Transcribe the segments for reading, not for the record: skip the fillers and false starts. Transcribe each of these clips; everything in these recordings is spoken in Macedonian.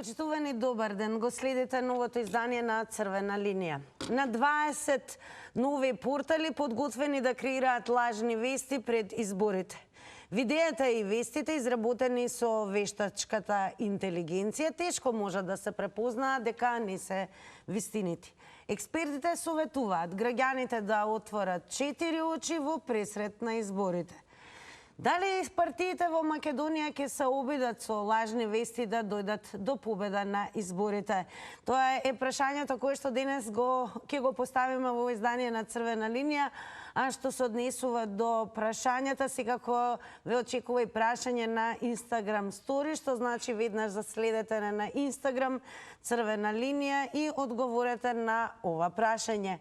Почитувани, добар ден. Го следите новото издание на Црвена линија. На 20 нови портали подготвени да креираат лажни вести пред изборите. Видеата и вестите изработени со вештачката интелигенција тешко може да се препознаат дека не се вистините. Експертите советуваат граѓаните да отворат 4 очи во пресрет на изборите. Дали партиите во Македонија ќе се обидат со лажни вести да дојдат до победа на изборите? Тоа е прашањето кое што денес ќе го поставиме во издание на Црвена линија, а што се однесува до прашањата, секако ве очекува и прашање на Инстаграм стори, што значи веднаш заследете на Инстаграм Црвена линија и одговорете на ова прашање.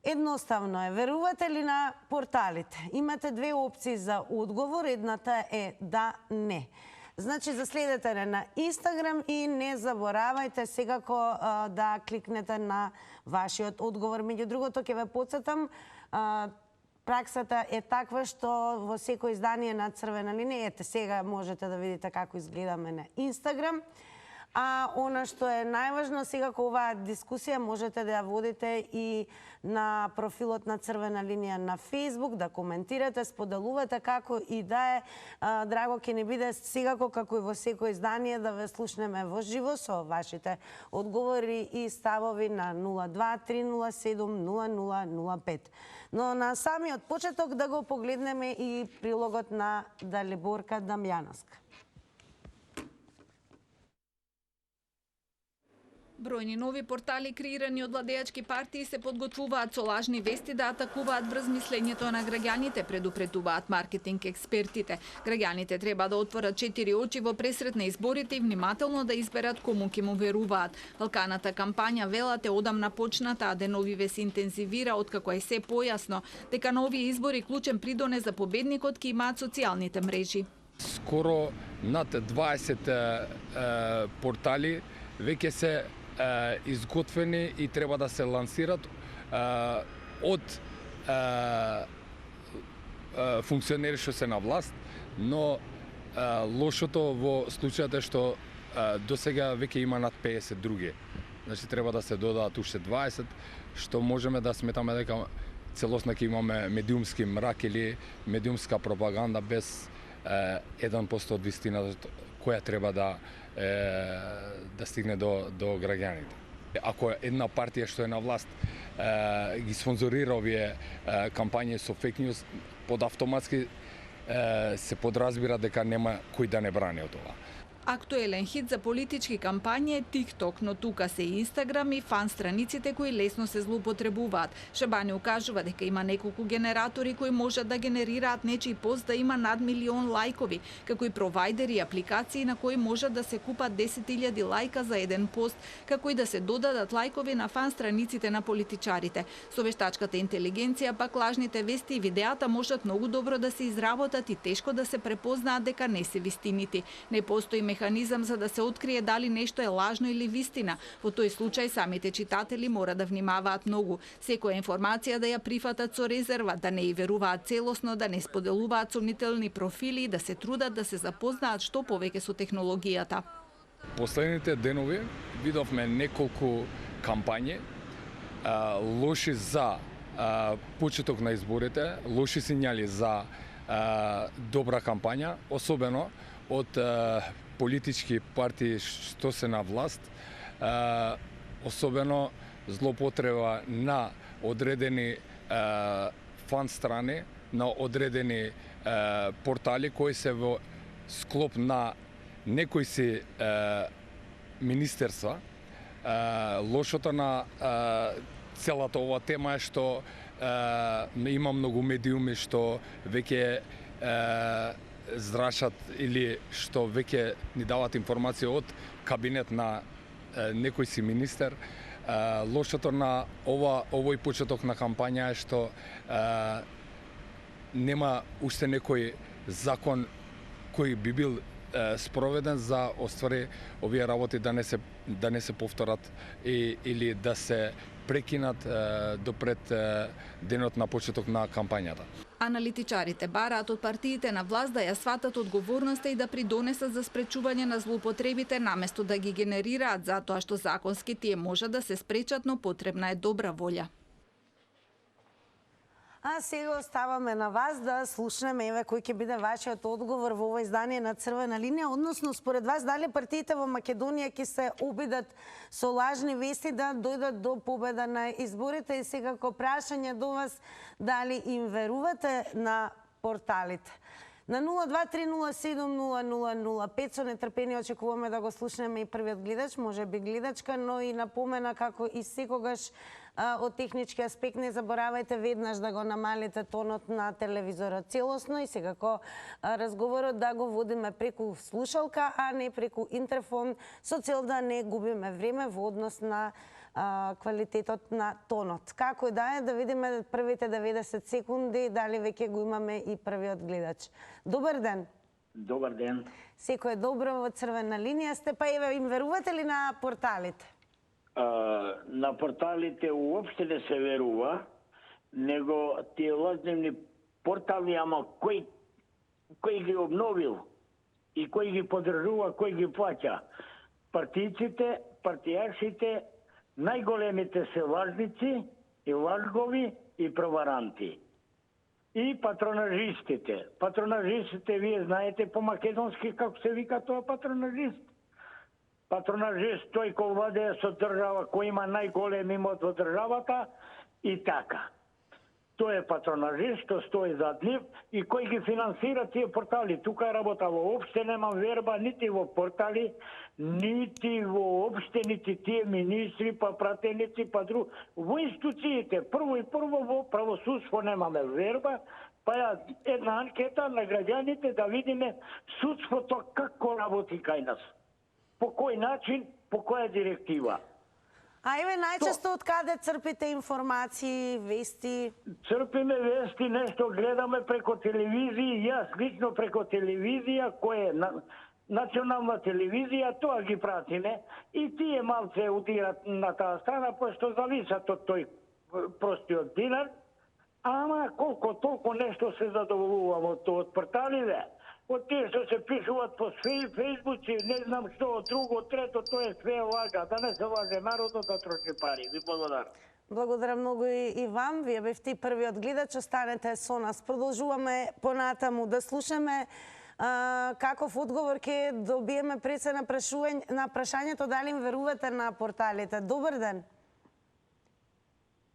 Едноставно е. Верувате ли на порталите? Имате две опции за одговор. Едната е да, не. Значи, заследете на Инстаграм и не заборавајте секако да кликнете на вашиот одговор. Меѓу другото, ќе ве потсетам, праксата е таква што во секој издание на Црвена линија, ете сега можете да видите како изгледаме на Инстаграм. А она што е најважно, секако оваа дискусија можете да ја водите и на профилот на Црвена линија на Фејсбук, да коментирате, споделувате, како и да е. Драго ќе ни биде секако, како и во секој издание, да ве слушнеме во живо со вашите одговори и ставови на 02-307-0005. Но на самиот почеток да го погледнеме и прилогот на Далиборка Дамјановска. Бројни нови портали креирани од владеачки партии се подготвуваат со лажни вести да атакуваат врз мислењето на граѓаните, предупредуваат маркетинг експертите. Граѓаните треба да отворат 4 очи во пресрет на изборите и внимателно да изберат кому ќе му веруваат. Алканата кампања, велат, е одамна почната, а деновиве се интензивира откако е се појасно дека на овие избори клучен придонес за победникот ќе имаат социјалните мрежи. Скоро над 20 портали веќе се изготвени и треба да се лансират од функционери што се на власт, но лошото во случајот е што досега веќе има над 50 други. Значи треба да се додаат уште 20, што можеме да сметаме дека целосно ќе имаме медиумски мрак или медиумска пропаганда без 1% од вистината која треба да стигне до граѓаните. Ако една партија што е на власт ги спонзорира овие кампањи со фейк ньюс, под автоматски се подразбира дека нема кој да не брани од тоа. Актуелен хит за политички кампањи е TikTok, но тука се и Инстаграм и фан страниците кои лесно се злоупотребуваат. Шабани укажува дека има неколку генератори кои можат да генерираат нечиј пост да има над 1 милион лајкови, како и провајдери и апликации на кои можат да се купат 10.000 лајка за еден пост, како и да се додадат лајкови на фан страниците на политичарите. Со вештачката интелигенција пак лажните вести и видеата можат многу добро да се изработат и тешко да се препознаат дека не се вистините. Не постои механизам за да се открие дали нешто е лажно или вистина. Во тој случај самите читатели мора да внимаваат многу. Секоја информација да ја прифатат со резерва, да не ја веруваат целосно, да не споделуваат сомнителни профили и да се трудат да се запознаат што повеќе со технологијата. Последните денови видовме неколку кампањи лоши за почеток на изборите, лоши сињали за добра кампања, особено од политички партии што се на власт, особено злоупотреба на одредени фан страни, на одредени портали кои се во склоп на некои си министерства. Лошото на целата ова тема е што има многу медиуми што веќе зрашат или што веќе ни дават информација од кабинет на некој си министер. Лошото на овој почеток на кампања е што нема уште некој закон кој би бил спроведен за оствари овие работи да не се повторат или да се прекинат допред денот на почеток на кампањата. Аналитичарите бараат од партиите на власт да ја сватат одговорноста и да придонесат за спречување на злоупотребите наместо да ги генерираат, затоа што законски тие може да се спречат, но потребна е добра волја. А сега оставаме на вас да слушнеме еве кој ќе биде вашиот одговор во ова издание на Црвена линија, односно според вас дали партиите во Македонија ќе се обидат со лажни вести да дојдат до победа на изборите и секако прашање до вас дали им верувате на порталите. На 0230700005 со нетрпение очекуваме да го слушнеме и првиот гледач, може би гледачка, но и напомена како и секогаш од технички аспект не заборавајте веднаш да го намалите тонот на телевизорот целосно и секако разговорот да го водиме преку слушалка, а не преку интерфон, со цел да не губиме време во однос на квалитетот на тонот. Како и да е, да видиме првите 90 секунди, дали веќе го имаме и првиот гледач. Добар ден. Добар ден. Секој е добро, во Црвена линија сте, па еве им верувате ли на порталите? На порталите уопште не се верува, него тие лажневни портали, ама кој ги обновил и кој ги поддржува, кој ги плаќа? Партијците, партијаршите, најголемите се лажници и лажгови и проваранти. И патронажистите. Патронажистите, вие знаете по македонски како се вика тоа патронажист. Патронажист тој кој владее со држава, кој има најголем имот во државата и така. Тој е патронажист, што стои зад нив и кој ги финансира тие портали. Тука е работа, воопште немам верба нити во портали, нити воопште, нити тие министри, па пратеници, па друг. Во институциите, прво во правосудство немаме верба, па ја една анкета на граѓаните да видиме судството како работи кај нас. По кој начин, по која директива. А еве најчесто од каде црпите информации, вести? Црпиме вести, нешто гледаме преко телевизија, јас лично преко телевизија, која е национална телевизија, тоа ги пратиме и тие малце удират на таа страна, пошто зависат од тој простиот динар, ама колко толку нешто се задоволувам од порталите. Од тие што се пишуваат по фейсбуци, не знам што, друго, трето, тоа е све лага. Да не се лаже народот да троши пари. Ви благодарам. Благодарам многу и вам. Вие бевте првиот гледач, останете со нас. Продолжуваме понатаму да слушаме каков одговор ќе добиеме пред се на прашањето дали им верувате на порталите. Добар ден.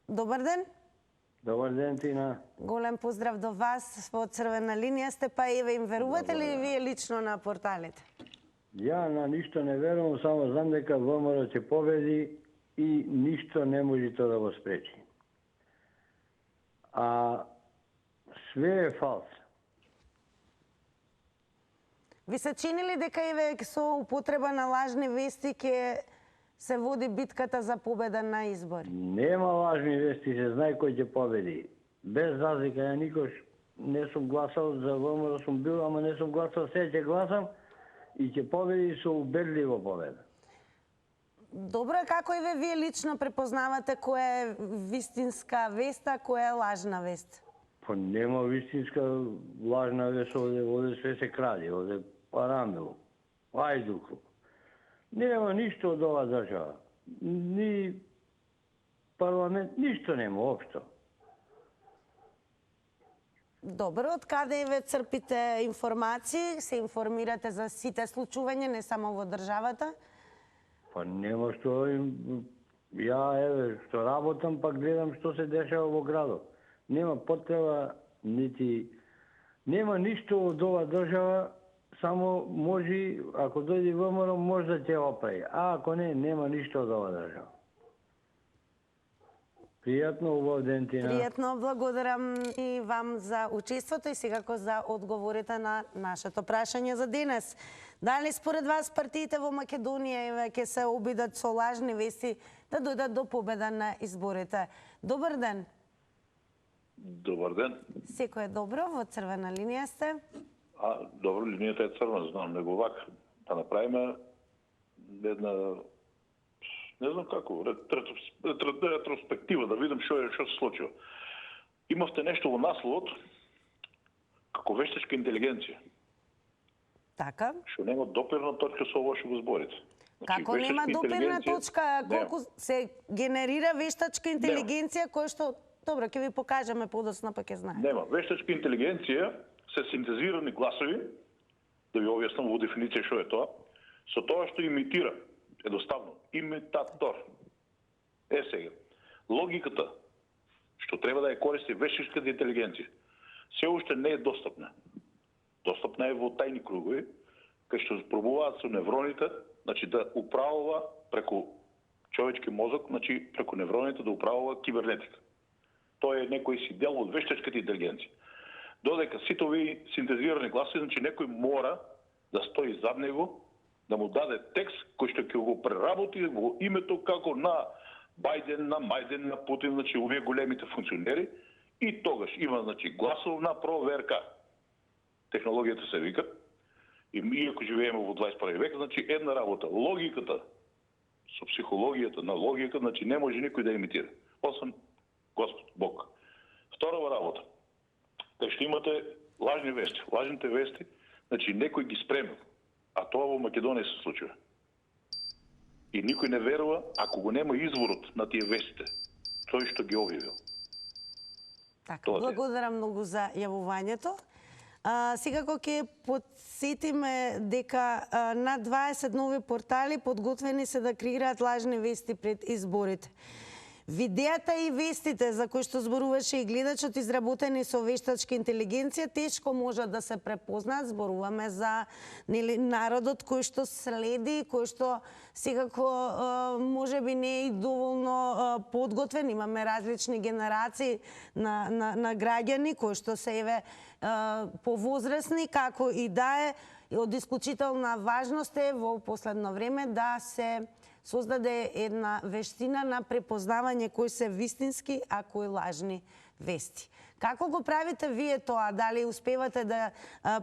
Добар ден. Добар ден, Тина. Голем поздрав до вас, во Црвена линија сте, па еве им верувате ли вие лично на порталите? Ја на ништо не верувам, само знам дека ВМРО ќе победи и ништо не може тоа да го спречи. А све е фалс. Ви се чини ли дека еве со употреба на лажни вести ќе се води битката за победа на избори? Нема лажни вести, се знае кој ќе победи. Без разлика, ја никош не сум гласал за ВМРО, сум бил, ама не сум гласал, сега ќе гласам и ќе победи со убедливо победа. Добро, како еве вие лично препознавате која е вистинска вест, а која е лажна вест? Па нема вистинска лажна вест, овде све се краде, овде парамило, ајдукло. Нема ништо од ова држава. Ни парламент, ништо нема општо. Добро, од каде еве црпите информации, се информирате за сите случувања, не само во државата? Па нема што ја еве што работам, па гледам што се дешава во градот. Нема потреба нити нема ништо од ова држава, само може, ако дојде ВМРО, може да ќе оправи. А ако не, нема ништо од ова држава. Пријатно, убав ден, Тина. Пријатно, благодарам и вам за учеството и секако за одговорите на нашето прашање за денес. Дали според вас партиите во Македонија ќе се обидат со лажни вести да дојдат до победа на изборите? Добар ден. Добар ден. Секој е добро, во Црвена линија сте. Добро, линијата е црвена, знам, него вака. Да направиме една, не знам како, ретроспектива, да видим што се случува. Имавте нешто во насловот, Ако вештачка интелигенција, Така. што нема допирна точка со ово што го зборите. Како нема вештачка допирна интелигенција- точка, Нема. колку се генерира вештачка интелигенција, која што... Добро, ќе ви покажеме подоцна, па ќе знаете. Нема. Вештачка интелигенција се синтезирани гласови, да ви објаснам во дефиниција што е тоа, со тоа што имитира, едноставно, имитатор. Сега, логиката што треба да ја користи вештачката интелигенција, се уште не е достапна. Достапна е во тајни кругови, кај што пробуваат со невроните, значи да управува преку човечки мозок, значи преку невроните да управува кибернетика. Тоа е некој си дел од вештачката интелигенција. Додека сите овие синтезирани гласови, значи некој мора да стои зад него, да му даде текст кој што ќе го преработи во името како на Бајден, на Мајден, на Путин, значи овие големите функционери, и тогаш има значи гласовна проверка. Технологијата се вика, и иако живееме во 21 век, значи една работа, логиката со психологијата на логика, значи не може никој да имитира, освен Господ Бог. Вторава работа, кај што имате лажни вести. Лажните вести, значи некој ги спремил, а тоа во Македонија се случува. И никој не верува ако го нема изворот на тие вестите, тој што ги објавил. Така, Тоа е. благодарам многу за јавувањето. Секако ќе подсетиме дека над 20 нови портали подготвени се да креираат лажни вести пред изборите. Видеата и вестите за кои што зборуваше и гледачот, изработени со вештачка интелигенција, тешко можат да се препознаат. Зборуваме за народот кој што следи, кој што секако може би не е и доволно подготвен. Имаме различни генерации на граѓани кои што се еве повозрасни, како и да е, од исклучителна важност е во последно време да се создаде една вештина на препознавање кои се вистински, а кои лажни вести. Како го правите вие тоа? Дали успевате да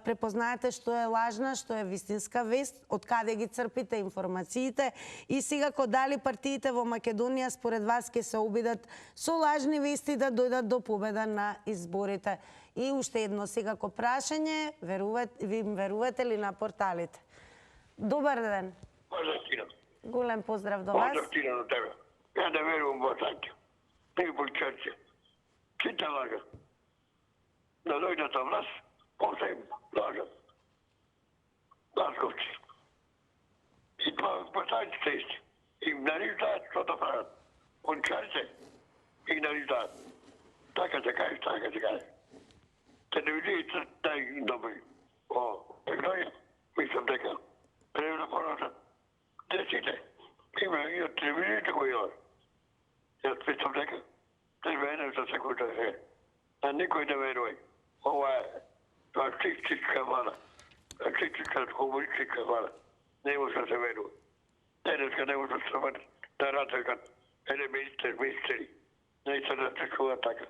препознаете што е лажна, што е вистинска вест, од каде ги црпите информациите и секако дали партиите во Македонија според вас ќе се обидат со лажни вести да дојдат до победа на изборите? И уште едно секако прашање, верувате ли на порталите? Добар ден. Поздрав. Голем поздрав до вас. Поздрав ти на тебе. Ја не верувам во сајте. Не во черце. Сите лажат. Да дојдат на власт, после им лажат. Ласковци. И тоа постајте се исти. И нариждаат што да прават. Он черце и нариждаат. Така се каже, така се каже. Телевизијата тај добри. Технологија, мислам дека превна пората. Десите, има и од телевизијата кои има. Јас мислам дека телевизијата за секунда е. А никој не верува. Ова е фашистичка влада. Фашистичка комунистичка влада. Не може да се верува. Денеска не може да се верува. Да разрекат еден министери. Не се да се чува така.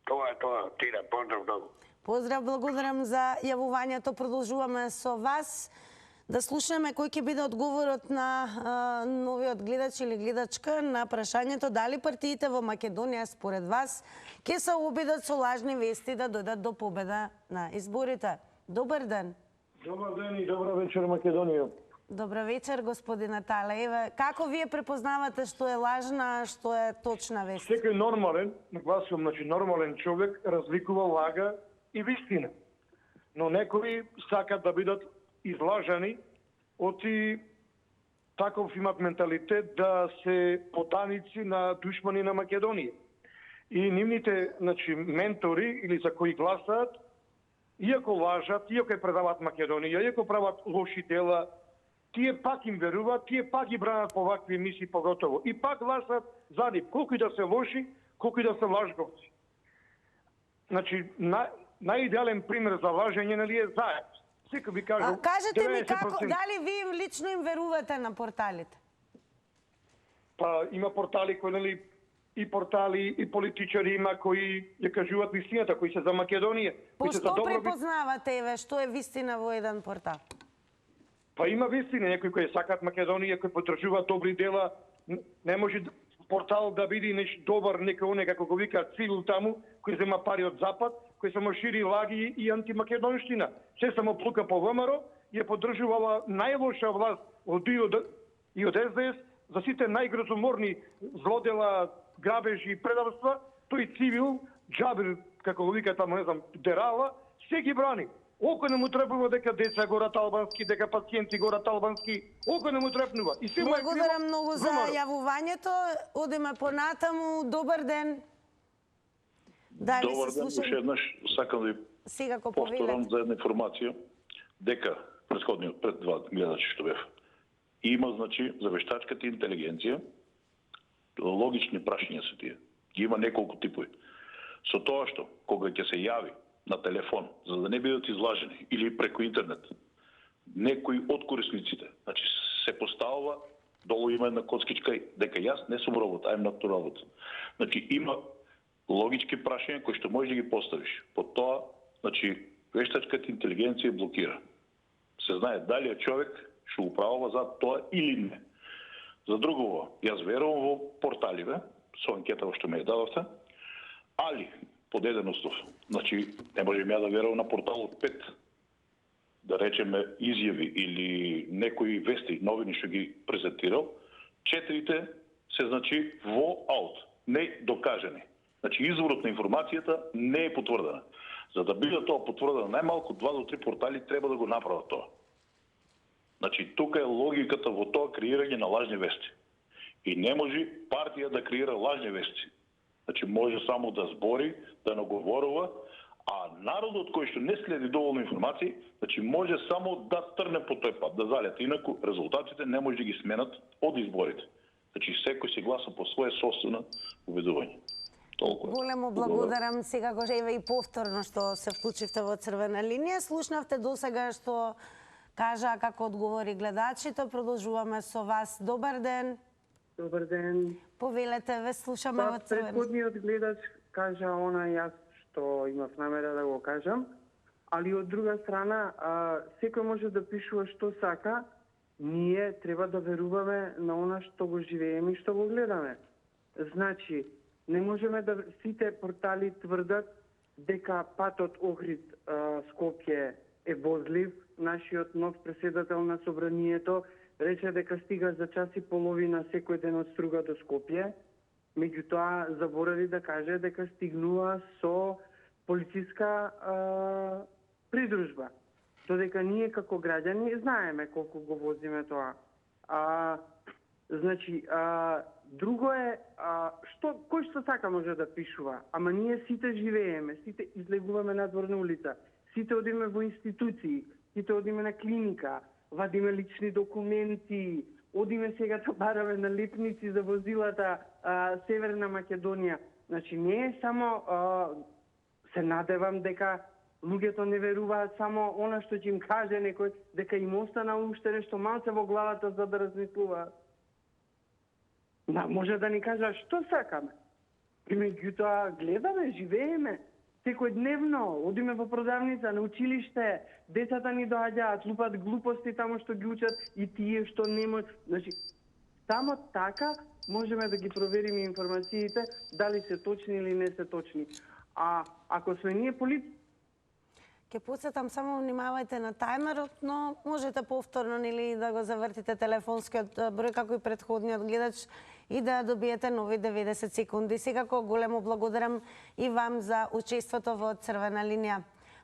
Тоа е тоа. Тира, поздрав многу. Поздрав, благодарам за јавувањето. Продолжуваме со вас. Да слушаме кој ќе биде одговорот на новиот гледач или гледачка на прашањето дали партиите во Македонија според вас ќе се обидат со лажни вести да дојдат до победа на изборите. Добар ден. Добар ден и добра вечер, Македонија. Добра вечер, господин Атале. Како вие препознавате што е лажна, а што е точна вест? Секој нормален, нагласувам, значи нормален човек разликува лага и вистина. Но некои сакат да бидат излажани, оти таков имат менталитет да се поданици на душмани на Македонија. И нивните, значи, ментори или за кои гласаат, иако лажат, иако ја предават Македонија, иако прават лоши дела, тие пак им веруваат, тие пак ги бранат по вакви емисии поготово. И пак гласат за нив, колку и да се лоши, колку и да се лажговци. Значи, најидеален пример за лажење, нели е Заев. Секој би кажал, кажете ми 90%. како, дали ви лично им верувате на порталите? Па има портали кои, нели, и портали и политичари има кои ја кажуваат вистината, кои се за Македонија. По кои се за што добробит. препознавате, еве, што е вистина во еден портал? Па има вистина, некои кои сакаат Македонија, кои потржуваат добри дела, не може портал да биде нешто добар, некој оне како го викаат цивил таму, кој зема пари од Запад, кој само шири лаги и антимакедонштина. Се само плука по ВМРО и ја поддржувала најлоша власт од и од СДС за сите најгрозуморни злодела, грабежи и предавства, тој цивил, Джабир, како го вика таму, не знам, Дерала, се ги брани. Око не му требува дека деца горат албански, дека пациенти горат албански, око не му требнува. И се Благодарам многу за јавувањето. Одиме понатаму. Добар ден. Дали Добар се ден, слушам? уште еднаш сакам да ви Сега ко повторам повелете. за една информација, дека пред два гледачи што бев. Има, значи, за вештачката интелигенција, логични прашања се тие. Ги има неколку типови. Со тоа што, кога ќе се јави на телефон, за да не бидат излажени, или преку интернет, некој од корисниците, значи се поставува, долу има една коцкичка, дека јас не сум робот, I'm not a robot. Значи има логички прашања кои што можеш да ги поставиш. По тоа, значи, вештачката интелигенција блокира. Се знае дали е човек што управува за тоа или не. За друго, јас верувам во порталиве, со анкетава што ме ја дадовте, али под еден услов. Значи, не можем ја да верувам на портал 5, да речеме изјави или некои вести, новини што ги презентирал, 4 се, значи, во аут, не докажени. Значи, изворот на информацијата не е потврдена. За да биде тоа потврдено, најмалку 2 до 3 портали треба да го направат тоа. Значи, тука е логиката во тоа креирање на лажни вести. И не може партија да креира лажни вести. Значи, може само да збори, да наговорува, а народот кој што не следи доволно информации, значи може само да трне по тој пат, да залета. Инаку резултатите не може да ги сменат од изборите. Значи, секој си гласа по своје собствено убедување. Толку. Големо благодарам. Сега го ева и повторно што се вклучивте во црвена линија. Слушнавте досега што кажа како одговори гледачите. Продолжуваме со вас. Добар ден. Добар ден. Повелете, ве слушаме во црвена. Предходниот гледач кажа она јас што имав намера да го кажам, али од друга страна секој може да пишува што сака, ние треба да веруваме на она што го живееме и што го гледаме. Значи, не можеме да сите портали тврдат дека патот Охрид-Скопје е возлив. Нашиот нов преседател на собранието рече дека стига за час и половина секој ден од Струга до Скопје. Меѓутоа заборави да каже дека стигнува со полициска придружба. Додека ние како граѓани знаеме колку го возиме тоа. Значи, друго е, кој што сака може да пишува, ама ние сите живееме, сите излегуваме надвор на улица, сите одиме во институции, сите одиме на клиника, вадиме лични документи, одиме сега да бараме налепници за возилата Северна Македонија. Значи, не е само, се надевам дека луѓето не веруваат само она што ќе им каже некој, дека им остана уште нешто малце во главата за да размислуваат. Може да ни кажа што сакаме. И меѓутоа гледаме, живееме, секојдневно, одиме во продавница, на училиште, децата ни доаѓаат, лупат глупости тамо што ги учат и тие што не може. Значи, само така можеме да ги провериме информациите, дали се точни или не се точни. А ако сме ние Ке подсетам, само внимавајте на тајмерот, но можете повторно или да го завртите телефонскиот број како и претходниот гледач и да добиете нови 90 секунди. Секако големо благодарам и вам за учеството во црвена линија.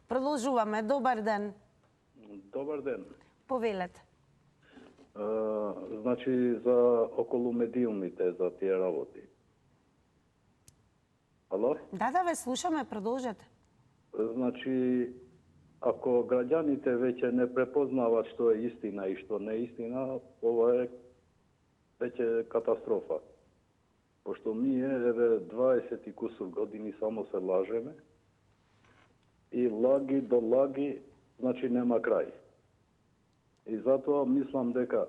Продолжуваме. Добар ден. Добар ден. Повелете. Значи за околу медиумите, за тие работи. Ало? Да, ве слушаме, продолжете. Значи, ако граѓаните веќе не препознават што е истина и што не е истина, ова е веќе катастрофа. Пошто ние, 20 и кусур години само се лажеме и лаги до лаги, значи нема крај. И затоа мислам дека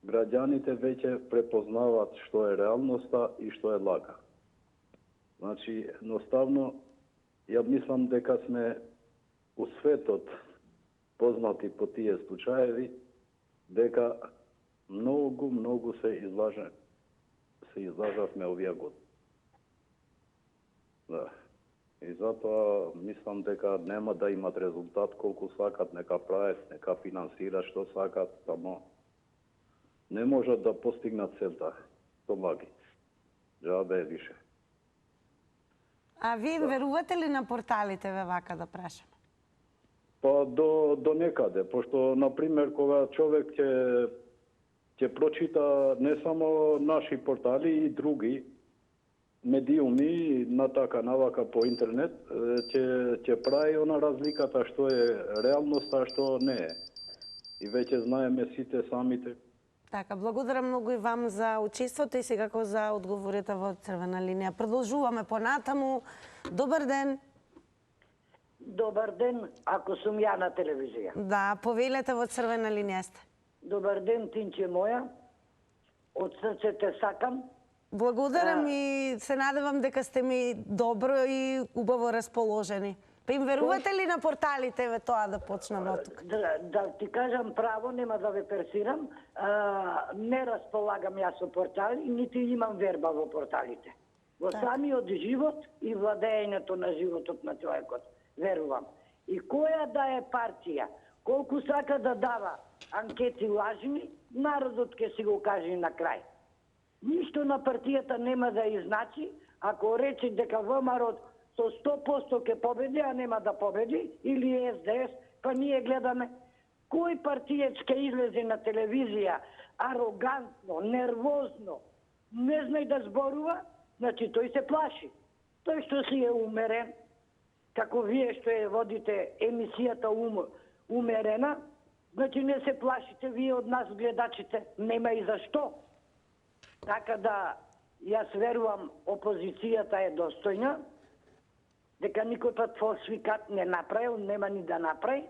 граѓаните веќе препознават што е реалноста и што е лага. Значи, едноставно, ја мислам дека сме у светот познати по тие случаеви, дека многу се излажавме овие години. Да. И затоа мислам дека нема да имат резултат колку сакат, нека прават, нека финансират што сакат, само не можат да постигнат целта со маги. Джабе више. А вие им верувате ли на порталите, ве вака да прашам? Па до некаде, пошто, например, кога човек ќе прочита не само наши портали и други медиуми на така навака по интернет, ќе прави она разликата што е реалноста, а што не е. И веќе знаеме сите самите. Така, благодарам многу и вам за учеството и секако за одговорите во Црвена линија. Продолжуваме понатаму. Добар ден. Добар ден, ако сум ја на телевизија. Да, повелете во Црвена линија сте. Добар ден, Тинче моја. Од срце те сакам. Благодарам и се надевам дека сте ми добро и убаво расположени. Па им верувате ли на порталите, ве тоа да почнам од тука? Да ти кажам право, нема да ве персирам. Не располагам јас со портали, нити имам верба во порталите. Во самиот живот и владењето на животот на човекот. Верувам. И која да е партија, колку сака да дава анкети лажни, народот ќе си го каже на крај. Ништо на партијата нема да изначи, ако рече дека ВМРО со 100% ќе победи, а нема да победи, или СДС, па ние гледаме кој партијец ќе излезе на телевизија арогантно, нервозно, не знае да зборува, значи тој се плаши. Тој што си е умерен, како вие што е водите емисијата умерена, значи не се плашите вие од нас гледачите, нема и зашто. Така да, јас верувам опозицијата е достојна, дека никој пат фалшификат не направил, нема ни да направи,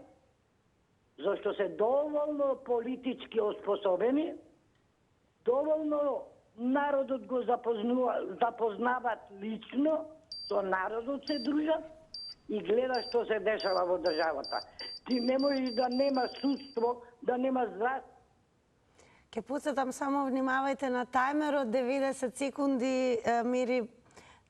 зашто се доволно политички оспособени, доволно народот го запознават лично, со народот се дружат и гледа што се дешава во државата. Ти не можеш да нема судство, да нема здравство. Ке пуцатам само внимавајте на тајмерот, 90 секунди, Мири.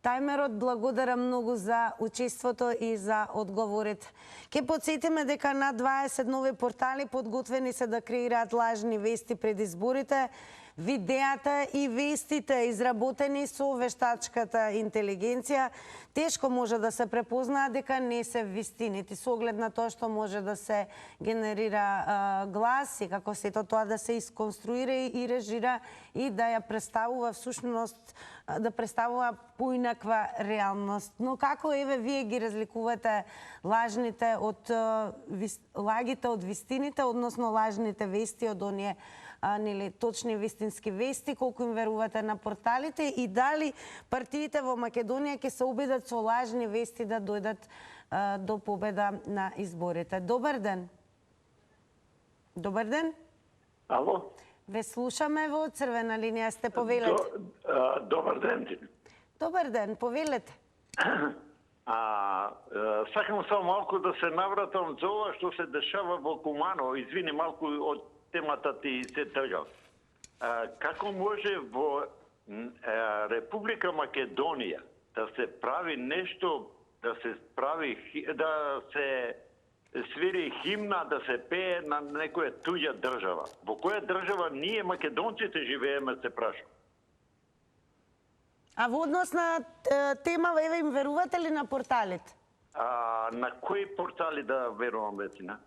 Тајмерот, благодарам многу за учеството и за одговорите. Ке подсетиме дека на 20 нови портали подготвени се да креираат лажни вести пред изборите. Видеата и вестите изработени со вештачката интелигенција тешко може да се препознаат дека не се вистините, со оглед на тоа што може да се генерира глас и како сето тоа да се исконструира и режира и да ја представува всушност, да представува поинаква реалност. Но како еве вие ги разликувате лагите од вистините, односно лажните вести од оние нели точни вистински вести, колку им верувате на порталите и дали партиите во Македонија ќе се обидат со лажни вести да дојдат до победа на изборите. Добар ден. Добар ден. Ало? Ве слушаме во Црвена линија, сте повелете. Добар ден. Добар ден, повелете. Сакам само малку да се навратам за ова што се дешава во Кумано. Извини, малку од темата ти се тргав. Како може во Република Македонија да се прави нешто, да се свири химна, да се пее на некоја туѓа држава? Во која држава ние македонците живееме, се прашам? А во однос на тема, еве им верувате ли на порталите? На кои портали да верувам, вецина?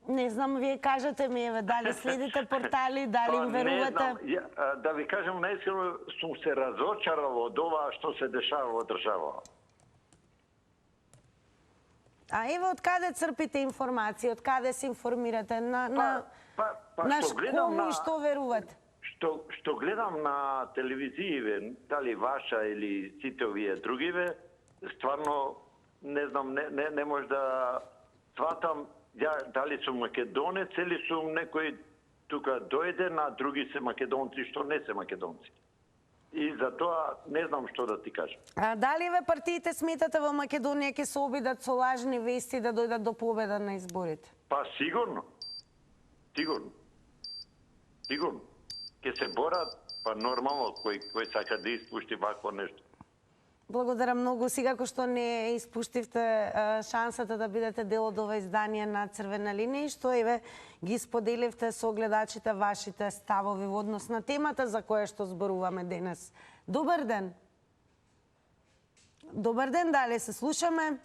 Не знам, вие кажете ми, еве, дали следите портали, дали им верувате? Не знам, да ви кажам, наискрено сум се разочарал од ова што се дешава во држава. А еве, од каде црпите информации, од каде се информирате? На кому и што верувате? Што гледам на телевизијиве, дали ваша или сите овие другиве, стварно, не знам, не може да сватам дали сум македонец или сум некој тука дојде, на други се македонци што не се македонци. И за тоа не знам што да ти кажам. А дали ве партиите сметате во Македонија ќе се обидат со лажни вести да дојдат до победа на изборите? Па сигурно. Сигурно. Ќе се борат, па нормално кој сака да испушти вакво нешто. Благодарам многу. Секако што не испуштивте шансата да бидете дел од ова издание на Црвена линија и што еве ги споделивте со гледачите вашите ставови во однос на темата за која што зборуваме денес. Добар ден. Добар ден, дали се слушаме?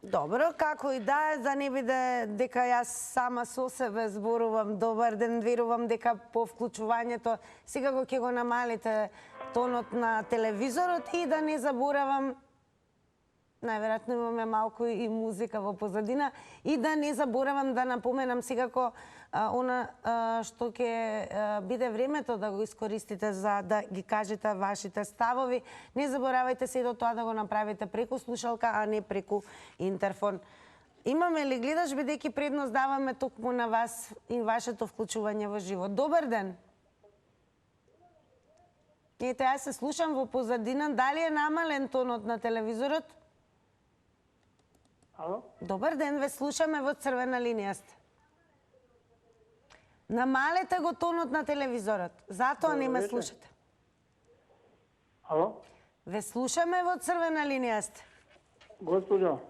Добро, како и да е, да не биде дека јас сама со себе зборувам. Добар ден, верувам дека по вклучувањето секако ќе го намалите тонот на телевизорот и да не заборавам, најверојатно имаме малку и музика во позадина, и да не заборавам да напоменам секако она што ќе биде времето да го искористите за да ги кажете вашите ставови. Не заборавајте сето тоа да го направите преку слушалка, а не преку интерфон. Имаме ли гледаш, бидејќи предност даваме токму на вас и вашето вклучување во живот. Добар ден. Ете, јас се слушам во позадина. Дали е намален тонот на телевизорот? Ало? Добар ден, ве слушаме во Црвена линија сте. Намалете го тонот на телевизорот, затоа не ме слушате. Ало? Ве слушаме во Црвена линија сте. Госпожо,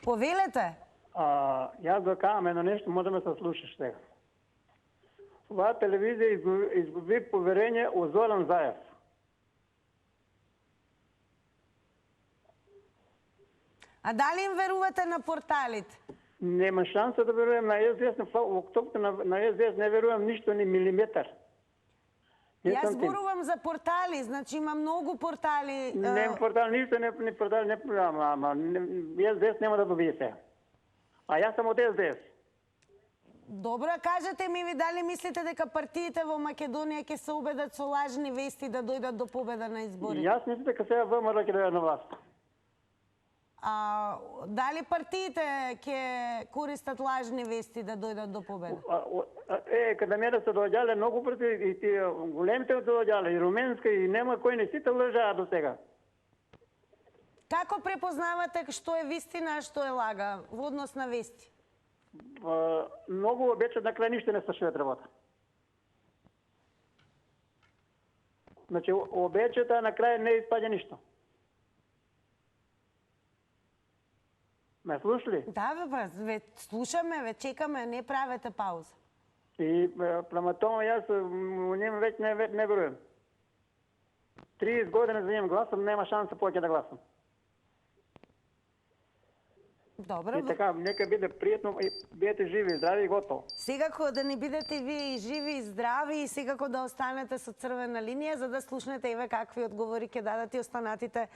Повелете. јас да кажам едно нешто, може да ме се слушаш сега. Оваа телевизија изгуби поверење у Зоран Заев. А дали им верувате на порталите? Нема шанса да верувам на СДС, на СДС не верувам ништо, ни милиметар. Јас зборувам за портали, значи има многу портали. Не портал, ништо не портал, не програма, ама СДС нема да добие сега. А јас сам од СДС. Добро, кажете ми ви дали мислите дека партиите во Македонија ќе се убедат со лажни вести да дојдат до победа на изборите? Јас мислам дека сега ВМРО ќе дојде на власт. Дали партиите ќе користат лажни вести да дојдат до победа? Каде мене се доаѓале многу партии, и тие големите доаѓале, и Руменска, и нема кој не сите лажаа до сега. Како препознавате што е вистина, а што е лага во однос на вести? Многу обечат, на крај ништо не свршуваат работа. Значи, обечат, а на крај не испаѓа ништо. Ме слушали? Да, ве слушаме, ве чекаме, не правете пауза. И према тоа јас у нjem веќе не верувам. 30 години за нjem гласам, нема шанса повеќе да гласам. Добро. И така, нека биде пријатно и бидете живи и здрави и готово. Секако да ни бидете вие и живи и здрави и секако да останете со Црвена линија за да слушнете еве какви одговори ќе дадат и останатите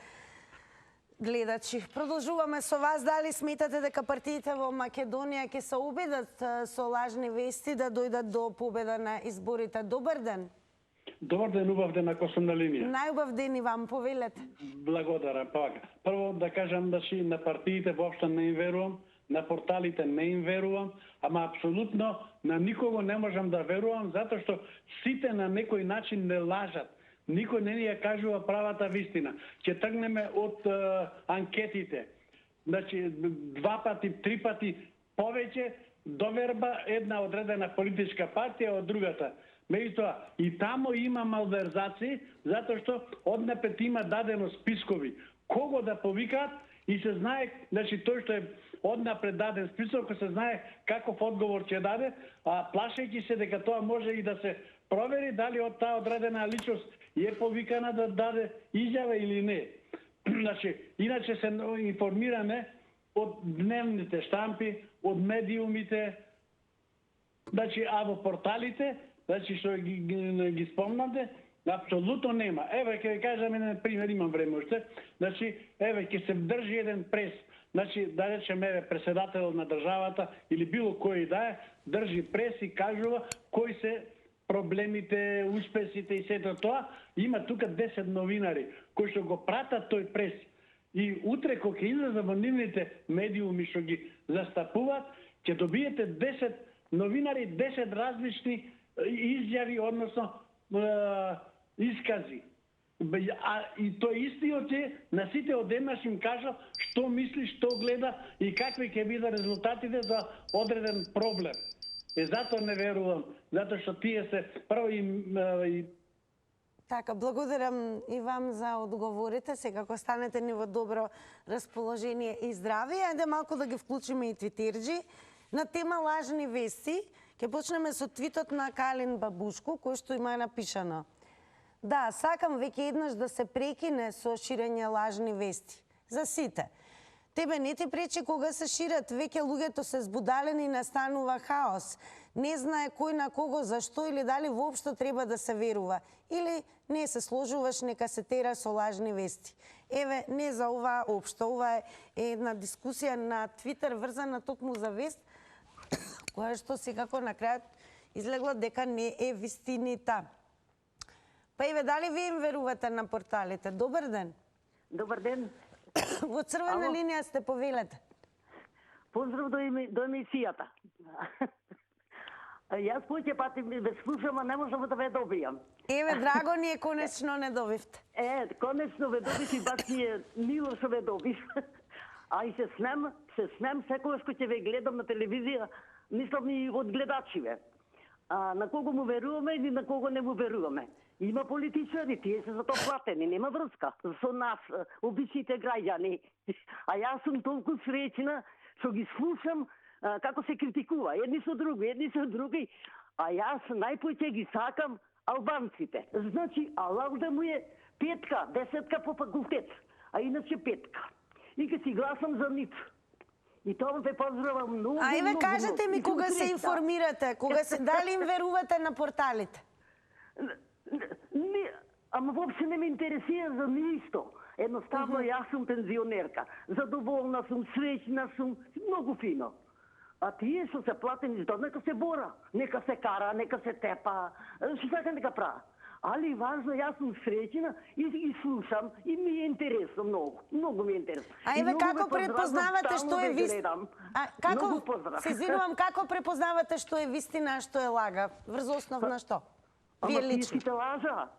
гледачи. Продолжуваме со вас. Дали сметате дека партиите во Македонија ќе се убедат со лажни вести да дојдат до победа на изборите? Добар ден. Добар ден, убав ден, ако сум на линија. Најубав ден и вам, повелете. Благодарам. Прво да кажам да на партиите воопшто не им верувам, на порталите не им верувам, ама апсолутно на никого не можам да верувам, затоа што сите на некој начин не лажат. Никој не ни ја кажува правата вистина. Ќе тргнеме од анкетите. Значи, 2 пати, 3 пати повеќе доверба една одредена политичка партија од другата. Меѓутоа, и тамо има малверзации, затоа што однапред има дадено спискови. Кого да повикаат и се знае, значи тој што е однапред даден список, се знае каков одговор ќе даде, а плашејќи се дека тоа може и да се провери дали од таа одредена личност е повикана да даде изјава или не. Значи, иначе се информираме од дневните штампи, од медиумите, значи, а во порталите, значи, што ги спомнате, апсолутно нема. Еве, ќе ви кажам еден пример, имам време уште. Значи, еве, ќе се држи еден прес. Значи, да речем, еве, председателот на државата или било кој да е, држи прес и кажува кои се проблемите, успесите и сето тоа. Има тука 10 новинари кои што го пратат тој прес. И утре кога ќе излезе во нивните медиуми што ги застапуваат, ќе добиете 10 новинари, 10 различни изјави, односно искази. И тој истиот е на сите одеднаш им кажа што мисли, што гледа и какви ќе бидат резултатите за одреден проблем. Затоа не верувам, затоа што тие се прво и Така, благодарам и вам за одговорите. Секако станете ни во добро расположение и здравие. Ајде малку да ги вклучиме и твитерџи. На тема лажни вести, ќе почнеме со твитот на Калин Бабушко, кој што има напишано. Да, сакам веќе еднаш да се прекине со ширење лажни вести. За сите. Тебе не ти пречи кога се шират, веќе луѓето се збудалени и настанува хаос. Не знае кој на кого, зашто или дали воопшто треба да се верува. Или не се сложуваш, нека се тера со лажни вести. Еве, не за ова општо, ова е една дискусија на Твитер врзана токму за вест, која што секако на крајот излегла дека не е вистинита. Па еве, дали вие им верувате на порталите? Добар ден. Добар ден. Во црвена линија сте, повелете. Поздрав до емисијата. Јас повеќе пати ве слушам, а не можам да ве добијам. Еве, драго ни е, конечно не добивте. Конечно ве добив и баш ми е мило што ве добив. А и се снем секогаш кој ќе ве гледам на телевизија, мислам и од гледачиве. На кого му веруваме или на кого не му веруваме. Има политичари, тие се за тоа платени, нема врска со нас, обичните граѓани. А јас сум толку среќна што ги слушам како се критикува, едни со други. А јас најпоќе ги сакам албанците. Значи, алалда му е 5, 10 по факултет, а иначе 5. И ке си гласам за нив. И тоа ве поздравам многу. Ајде, кажете ми кога се информирате, дали им верувате на порталите? Ама воопште не ме интересира за ништо. Едноставно, јас сум пензионерка. Задоволна сум, среќна сум, многу фино. А тие што се платени, нека се бора, нека се кара, нека се тепа, што сака нека права. Али важно, јас сум среќна и слушам и ми е интересно многу. Многу ми е интересно. Ајде, како препознавате што е вистина? Многу поздрав. Се извинувам, како препознавате што е вистина, а што е лага? Врз основ на што? Вие лично. Ама тие лажа.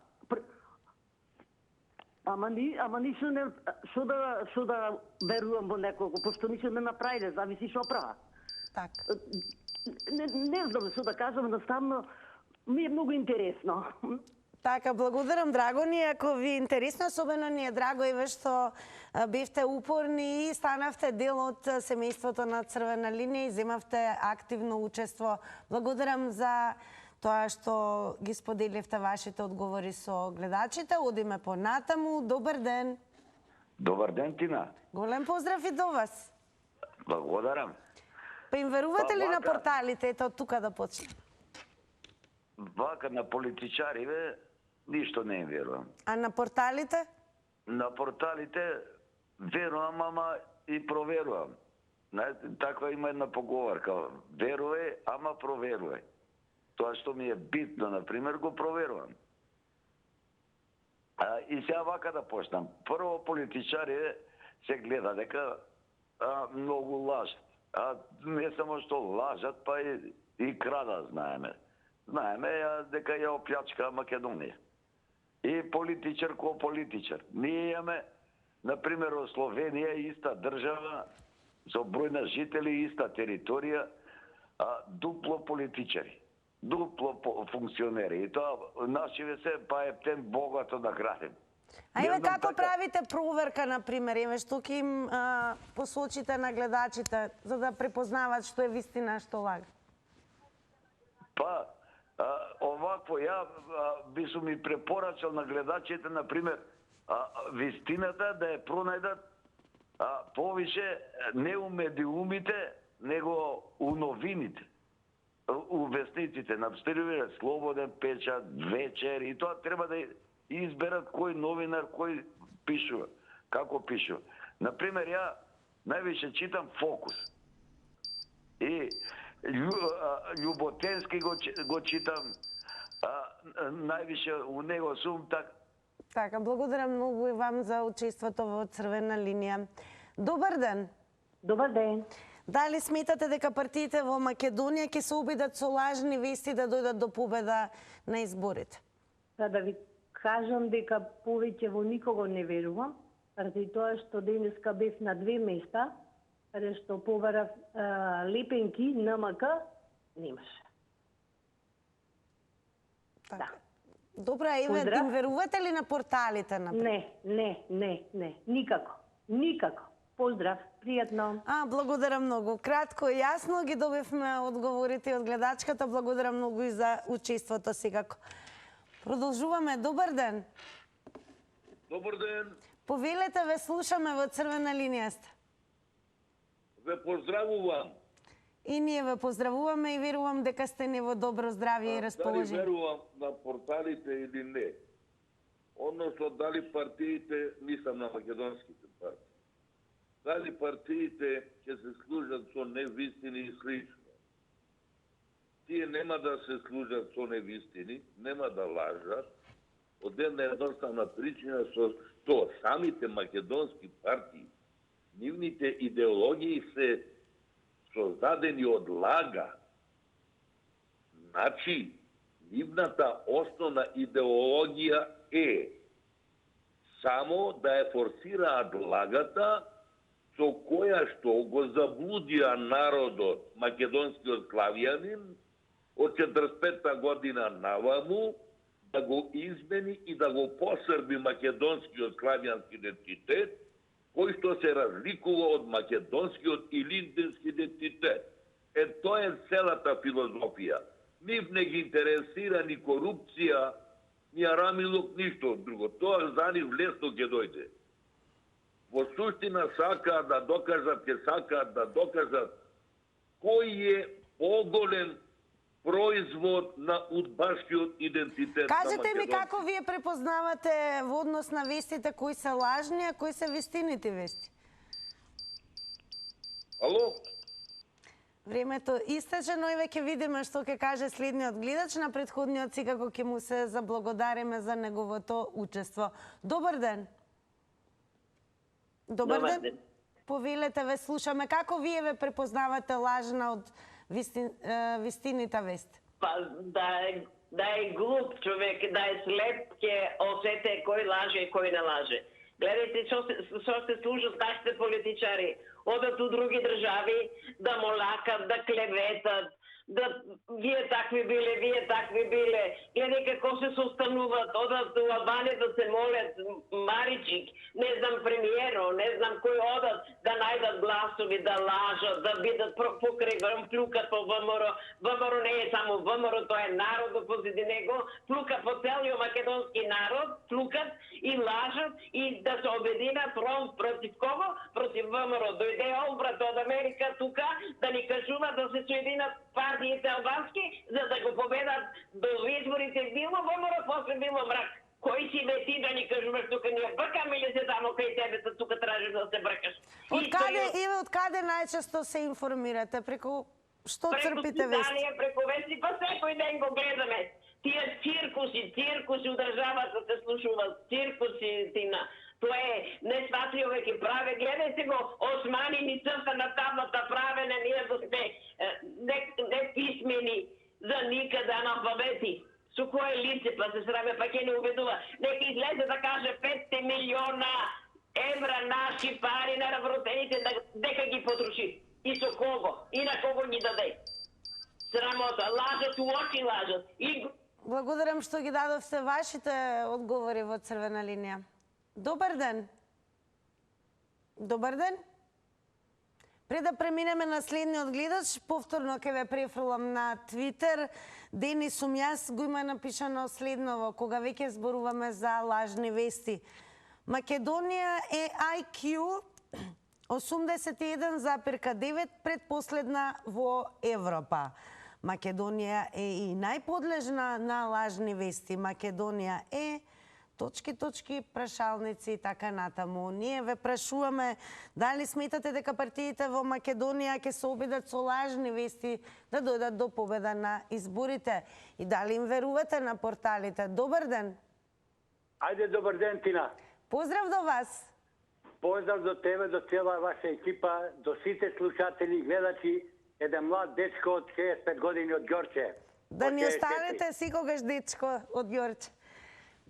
Ама ништо не... Што да верувам во некого, пошто ништо не направиле, зависи што права. Така. Не знам што да кажам, едноставно ми е многу интересно. Така, благодарам, драго ни, ако ви е интересно, особено ни е драго и што бевте упорни и станавте дел од семејството на Црвена линија и земавте активно учество. Благодарам за тоа што ги споделивте вашите одговори со гледачите. Одиме понатаму. Добар ден. Добар ден, Тина. Голем поздрав и до вас. Благодарам. Па им верувате ли на порталите? Ето од тука да почнем. Вака на политичариве ништо не им верувам. А на порталите? На порталите верувам, ама и проверувам. Таква има една поговорка. Верувај, ама проверувај. Тоа што ми е битно, например, го проверувам. И сега вака да почнам. Прво, политичари се гледа дека многу лажат. А не само што лажат, па и крада, знаеме. Знаеме дека ја опјачка Македонија. И политичар ко политичар. Ние имаме, например, во Словенија иста држава, со број на жители, иста територија, дупло политичари. Дупло функционери. И тоа нашиве се па ептен богато награден. А еве како правите проверка, например, еве што ќе им посочите на гледачите за да препознават што е вистина, што лага? Па, овакво, ја би сум и препорачал на гледачите, например, вистината да ја пронајдат повише не у медиумите, него у новините. У вестниците, например, Слободен печат, Вечер, и тоа треба да изберат кој новинар, кој пишува, како пишува. Например, ја највише читам Фокус. И Љуботенски го читам, највише у него сум Така, благодарам многу и вам за учеството во Црвена линија. Добар ден. Добар ден. Дали сметате дека партиите во Македонија ќе се обидат со лажни вести да дојдат до победа на изборите? Да ви кажам дека повеќе во никого не верувам, заради тоа што денеска бев на 2 места, каде што побарав лепенки, НМК, немаше. Да. Добро, Еве, Поздрав. им верувате ли на порталите? Не, никако. Никако. Поздрав, пријатно. Благодарам многу. Кратко и јасно ги добивме одговорите од гледачката. Благодарам многу и за учеството секако. Продолжуваме. Добар ден. Добар ден. Повелете, ве слушаме, во црвена линија сте. Ве поздравувам. И ние ве поздравуваме и верувам дека сте не во добро здравје и расположение. Дали верувам на порталите или не? Односно, дали партиите, мислам на македонските партии, дали партиите ќе се служат со невистини и слично. Тие нема да се служат со невистини, нема да лажат, од една едноставна причина што самите македонски партии, нивните идеологии се создадени од лага. Значи, нивната основна идеологија е само да ја форсираат лагата со која што го заблудија народот, македонскиот славјанин, од 45-та година наваму, да го измени и да го посрби македонскиот славјански идентитет, кој што се разликува од македонскиот и линдински идентитет. Тоа е целата филозофија. Нив не ги интересира ни корупција, ни арамилук, ништо друго. Тоа за нив лесно ќе дојде. Во суштина сакаат да докажат кој е поголем производ на удбашкиот идентитет. Кажете ми како вие препознавате во однос на вестите кои се лажни, а кои се вистините вести? Ало? Времето истече, но и веќе видиме што ќе каже следниот гледач. На претходниот секако ќе му се заблагодариме за неговото учество. Добар ден. Добар ден. Повелете, ве слушаме. Како вие ве препознавате лажна од вистината вест? Па да е глуп човек, да е слеп, ќе осете кој лаже и кој не лаже. Гледайте што се служат нашите политичари. Одат у други држави да молакат, да клеветат, да вие такви биле. Гледај како се состануват, одат у Албанија да се молят, Маричик, не знам премиеро, не знам кој одат да најдат гласови, да лажат, да бидат покрај плюкат по ВМРО. ВМРО не е само ВМРО, тоа е народот позади него, плюкат по целиот македонски народ, плюкат и лажат и да се обединат фронт против кого? Против ВМРО. Дојде Олбрат од Америка тука да ни кажува да се соединат партиите албански, за да го победат до изборите било ВМРО, после било мрак. Кој си бе ти да ни кажуваш тука ние бркаме или се тамо кај тебе тука тражиш да се бркаш? Откаде најчесто се информирате? Преку што црпите вести? Преку вести, па секој ден го гледаме. Тие циркуси у државата се слушуваат, циркуси тина. Тоа е несватливо веќе праве. Гледајте го, Османи ни црта на таблата правене, ние да сме неписмени за никаде аналфабети. Со кое лице па се сраме, па ќе не убедува. Нека излезе да каже 5 милиона евра наши пари на работените дека ги потроши. И со кого? И на кого ги даде? Срамота. Лажат у очи, лажат. Благодарам што ги дадовте вашите одговори во црвена линија. Добар ден. Добар ден. Пред да преминеме на следниот гледач, повторно ќе ве префрлам на Твитер. Денис сум јас, го има напишано следново, кога веќе зборуваме за лажни вести. Македонија е IQ 81,9 предпоследна во Европа. Македонија е и најподлежна на лажни вести. Македонија е ... прашалници и така натаму. Ние ве прашуваме дали сметате дека партиите во Македонија ќе се обидат со лажни вести да дојдат до победа на изборите и дали им верувате на порталите. Добар ден. Ајде, добар ден, Тина. Поздрав до вас. Поздрав до тебе, до цела ваша екипа, до сите слушатели и гледачи, еден млад дечко од 65 години од Ѓорче. Да ни останете секогаш дечко од Ѓорче.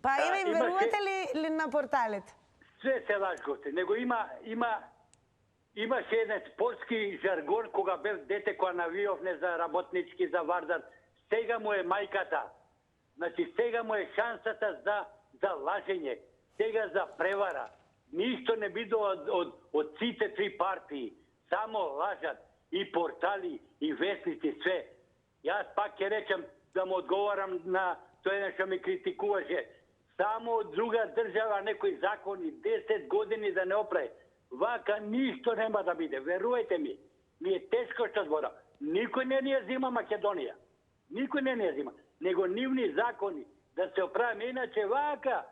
Па еве, им верувате ли на порталите? Све се лажговте, него имаше еден спортски жаргон кога бев дете, кога навиовне за работнички, за Вардар. Сега му е мајката. Значи сега му е шансата за лажење, сега за превара. Ништо не биде од сите три партии. Само лажат и портали, и вестници, све. Јас пак ќе речам да му одговарам на тој што ме критикуваше. Само од друга држава некои закони 10 години да не оправи. Вака ништо нема да биде. Верувајте ми. Ми е тешко што зборам. Никој не ни ја зима Македонија. Никој не ни ја зима. Него нивни закони да се оправи. Иначе вака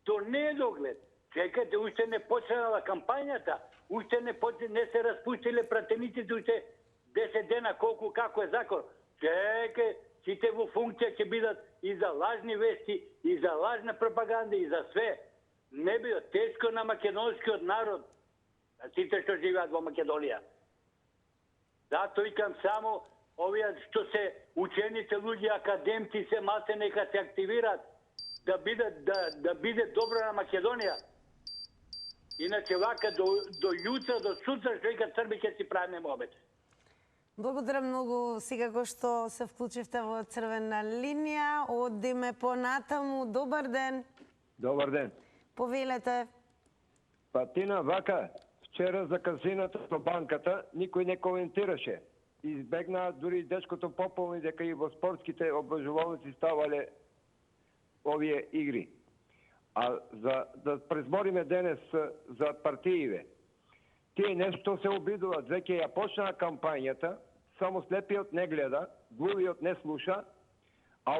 до недоглед. Чекайте, уште не почнала кампањата. Уште не се распустиле пратениците, уште 10 дена колку како е закон. Чекај, сите во функција ќе бидат и за лажни вести, и за лажна пропаганда, и за све. Не био тешко на македонскиот народ, на сите што живеат во Македонија. Зато викам само овие што се учените луѓе, академци се масе нека се активираат да биде добро на Македонија. Иначе вака до јутра, до сутра што вика Срби ќе си правиме обед. Благодарам многу секако што се вклучивте во Црвена линија. Одиме понатаму. Добар ден. Добар ден. Повелете. Па Тина, вака, вчера за казината со банката никој не коментираше. Избегна дури дечкото пополни дека и во спортските обожувалници ставале овие игри. А да презбориме денес за партииве. Тие нешто се обидуваат, веќе ја почнаа кампањата, само слепиот не гледа, глувиот не слуша, а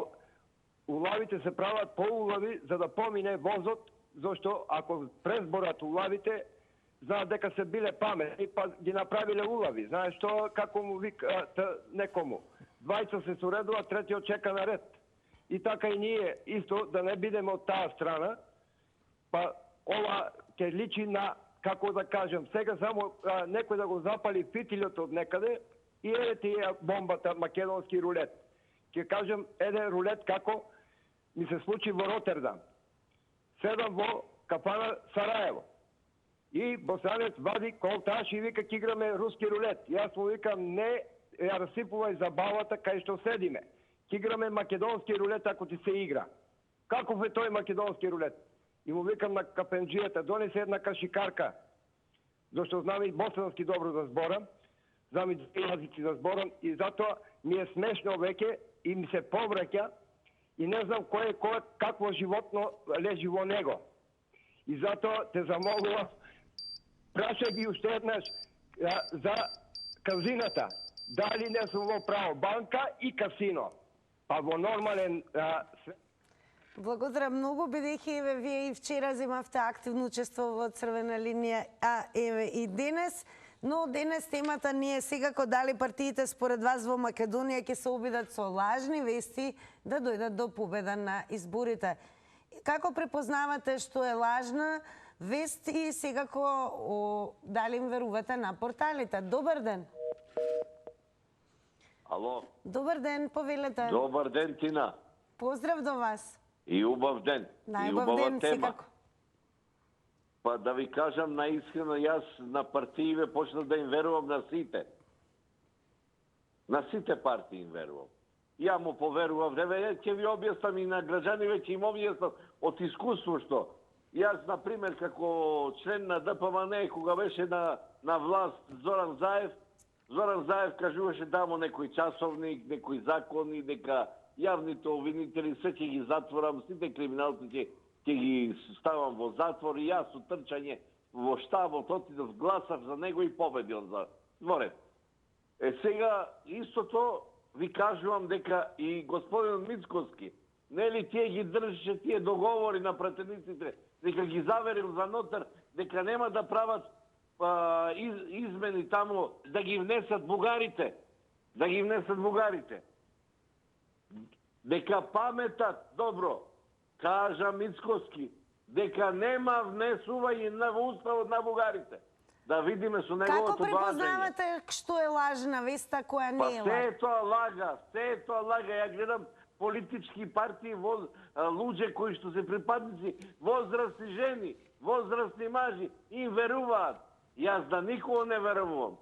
улавите се прават поулави за да помине возот, зашто ако презборат улавите, знаат дека се биле паметни, па ги направиле улави. Знаеш што, како му вика некому. Двајца се соредува, третиот чека на ред. И така и ние исто да не бидеме од таа страна, па ова ќе личи на, како да кажем, сега само некој да го запали фитилот од некаде и еве ти е бомбата македонски рулет. Ќе кажем еден рулет како ми се случи во Ротердам. Седам во кафана Сараево. И босанец вади колташ и вика ќе играме руски рулет. Јас му викам не ја расипувај забавата кај што седиме. Ќе играме македонски рулет ако ти се игра. Каков е тој македонски рулет? И му викам на капенџијата, донесе една кашикарка, зашто знам и босански добро да зборам, знам и јазици да зборам, и затоа ми е смешно веќе и ми се повраќа и не знам какво животно лежи во него. И затоа те замолувам, прашај ги уште еднаш за казината. Дали не сум во право? Банка и касино. Па во нормален... Благодарам многу, бидејќи еве вие и вчера земавте активно учество во Црвена линија, а еве и денес. Но денес темата не е секако дали партиите според вас во Македонија ќе се обидат со лажни вести да дојдат до победа на изборите. Како препознавате што е лажна вест и секако дали им верувате на порталите? Добар ден. Ало. Добар ден, повелете. Добар ден, Тина. Поздрав до вас. И убав ден. И убава тема. Секако. Па да ви кажам наискрено, јас на партииве почнав да им верувам на сите. На сите партии им верувам. Ја му поверував, ќе ви објаснам и на граѓани, веќе им објаснам од искуство што. Јас, например, како член на ДПМН, кога беше на власт Зоран Заев кажуваше дамо некој часовник, некои закони, дека јавните обвинители се ќе ги затворам, сите криминалци ќе ги ставам во затвор и јас утрчање во штабот отидов, гласав за него и победил за дворен. Сега истото ви кажувам дека и господин Мицкоски, нели тие ги држеше тие договори на пратениците, дека ги заверил за нотар, дека нема да прават измени таму, да ги внесат бугарите. Дека паметат, добро, кажа Мицкоски, дека нема внесување на уставот на бугарите. Да видиме со неговото Како препознавате што е лажна веста, која не е лажна? Па се е тоа лага. Ја гледам политички партии, луѓе кои што се припадници, возрастни жени, возрастни мажи, им веруваат. Јас да никого не верувам.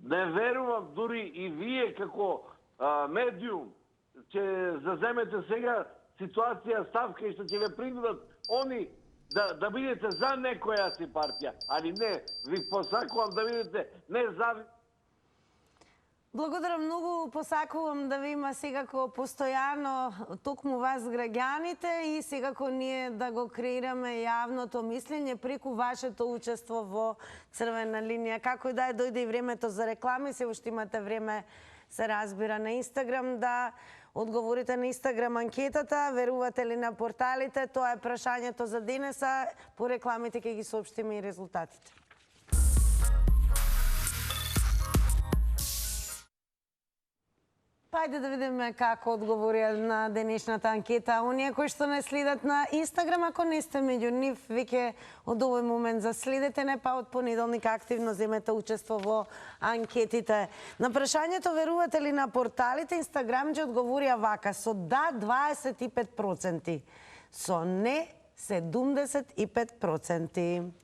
Не верувам, дури и вие како медиум, ќе заземете сега ситуација ставка и што ќе ве принудат они да бидете за некоја си партија, али не, ви посакувам да бидете не за. Благодарам многу, посакувам да ви има секако постојано токму вас граѓаните и секако ние да го креираме јавното мислење преку вашето учество во Црвена линија. Како и да е, дојде и времето за реклами, се уште имате време, се разбира, на Инстаграм да одговорите на Инстаграм анкетата, верувате ли на порталите, тоа е прашањето за денеса, по рекламите ќе ги соопштиме и резултатите. Ајде да видиме како одговорија на денешната анкета. Оние кои што не следат на Инстаграм, ако не сте меѓу нив, веќе од овој момент заследете не, па од понеделник активно земете учество во анкетите. На прашањето верувате ли на порталите, Инстаграмџи одговорија вака: со да 25%, со не 75%.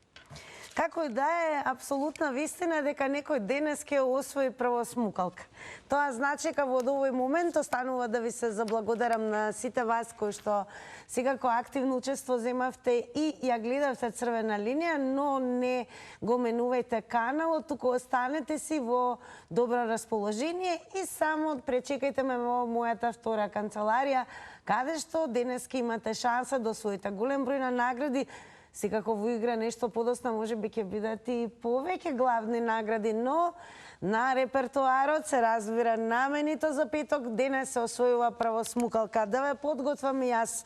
Како и да е, апсолутна вистина е дека некој денес ќе освои првосмукалка. Тоа значи дека во овој момент останува да ви се заблагодарам на сите вас кои што секако активно учество земавте и ја гледавте Црвена линија, но не го менувајте каналот, туку останете си во добро расположение и само пречекајте ме во мојата втора канцеларија, каде што денеска имате шанса да освоите голем број на награди. Секако во игра нешто подоцна може би ќе бидат и повеќе главни награди, но на репертоарот се разбира наменито за петок денес се освојува првосмукалка. Да ве подготвам и јас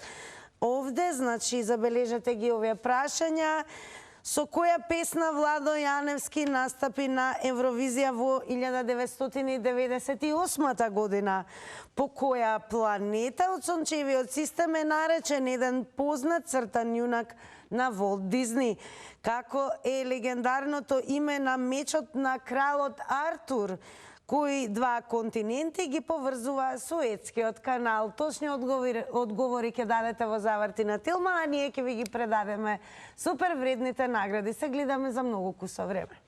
овде, значи забележете ги овие прашања. Со која песна Владо Јаневски настапи на Евровизија во 1998 година? По која планета од Сончевиот систем е наречен еден познат цртан јунак на Волт Дизни? Како е легендарното име на мечот на кралот Артур? Кои два континенти ги поврзува Суетскиот канал? Точни одговори ќе дадете во заврти на Тилма, а ние ќе ви ги предадеме супер вредните награди. Се гледаме за многу кусо време.